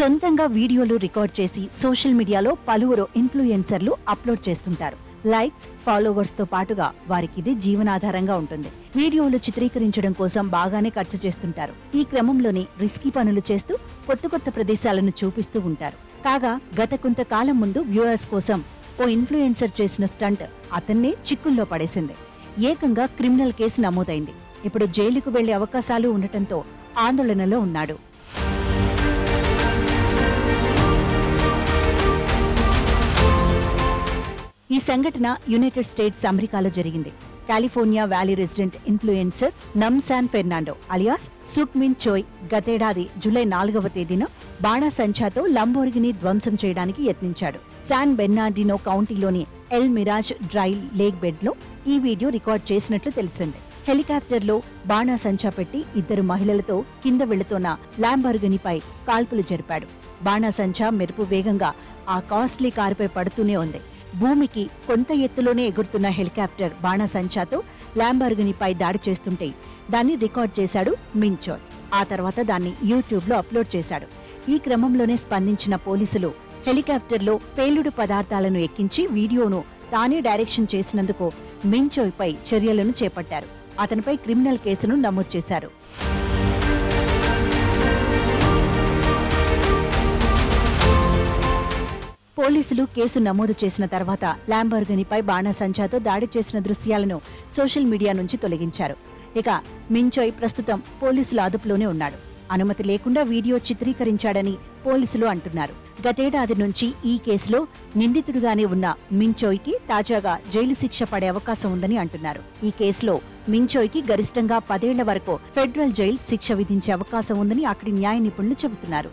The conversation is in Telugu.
సొంతంగా వీడియోలు రికార్డ్ చేసి సోషల్ మీడియాలో పలువురు ఇన్ఫ్లుయెన్సర్లు అప్లోడ్ చేస్తుంటారు. లైక్స్, ఫాలోవర్స్ తో పాటుగా వారికి ఇది జీవనాధారంగా ఉంటుంది. వీడియోలు చిత్రీకరించడం కోసం బాగానే ఖర్చు చేస్తుంటారు. ఈ క్రమంలోనే రిస్కీ పనులు చేస్తూ కొత్త కొత్త ప్రదేశాలను చూపిస్తూ ఉంటారు. కాగా గత కొంతకాలం ముందు వ్యూయర్స్ కోసం ఓ ఇన్ఫ్లుయెన్సర్ చేసిన స్టంట్ అతన్నే చిక్కుల్లో పడేసింది. ఏకంగా క్రిమినల్ కేసు నమోదైంది. ఇప్పుడు జైలుకు వెళ్లే అవకాశాలు ఉండటంతో ఆందోళనలో ఉన్నాడు. ఈ సంఘటన యునైటెడ్ స్టేట్స్ అమెరికాలో జరిగింది. California valley resident influencer Nam San Fernando alias Suk Min Choi గతేడాది జూలై 4వ తేదీన బాణాసంచాతో లంబోర్గిని ధ్వంసం చేయడానికి యత్నించాడు. శాన్ బెర్నార్డినో కౌంటీలోని El Mirage drive lake bed లో ఈ వీడియో రికార్డ్ చేసినట్లు తెలిసింది. హెలికాప్టర్లో బాణాసంచా పెట్టి 2 మహిళలతో కింద వెళుతోన్న ల్యాంబోర్గినిపై కాల్పులు జరిపాడు. బాణాసంచా మెరుపు వేగంగా ఆ కాస్ట్లీ కారుపై పడుతూనే ఉంది. భూమికి కొంత ఎత్తులోనే ఎగురుతున్న హెలికాప్టర్ బాణాసంచాతో ల్యాంబోర్గినిపై దాడి చేస్తుంటే దాన్ని రికార్డ్ చేశాడు మిన్ చోయ్. ఆ తర్వాత దాన్ని యూట్యూబ్లో అప్లోడ్ చేశాడు. ఈ క్రమంలోనే స్పందించిన పోలీసులు హెలికాప్టర్లో పేలుడు పదార్థాలను ఎక్కించి వీడియోను తానే డైరెక్షన్ చేసినందుకు మిన్ చోయ్పై చర్యలను చేపట్టారు. అతనిపై క్రిమినల్ కేసును నమోదు చేశారు. పోలీసులు కేసు నమోదు చేసిన తర్వాత ల్యాంబోర్గినిపై బాణాసంచాతో దాడి చేసిన దృశ్యాలను సోషల్ మీడియా నుంచి తొలగించారు. ఇక మిన్ చోయ్ ప్రస్తుతం పోలీసుల అదుపులోనే ఉన్నాడు. అనుమతి లేకుండా వీడియో చిత్రీకరించాడని పోలీసులు అంటున్నారు. గతేడాది నుంచి ఈ కేసులో నిందితుడిగానే ఉన్న మిన్ చోయ్కి తాజాగా జైలు శిక్ష పడే అవకాశం ఉందని అంటున్నారు. ఈ కేసులో మిన్ చోయ్కి గరిష్టంగా 10 ఏళ్ల వరకు ఫెడరల్ జైలు శిక్ష విధించే అవకాశం ఉందని అక్కడి న్యాయ నిపుణులు చెబుతున్నారు.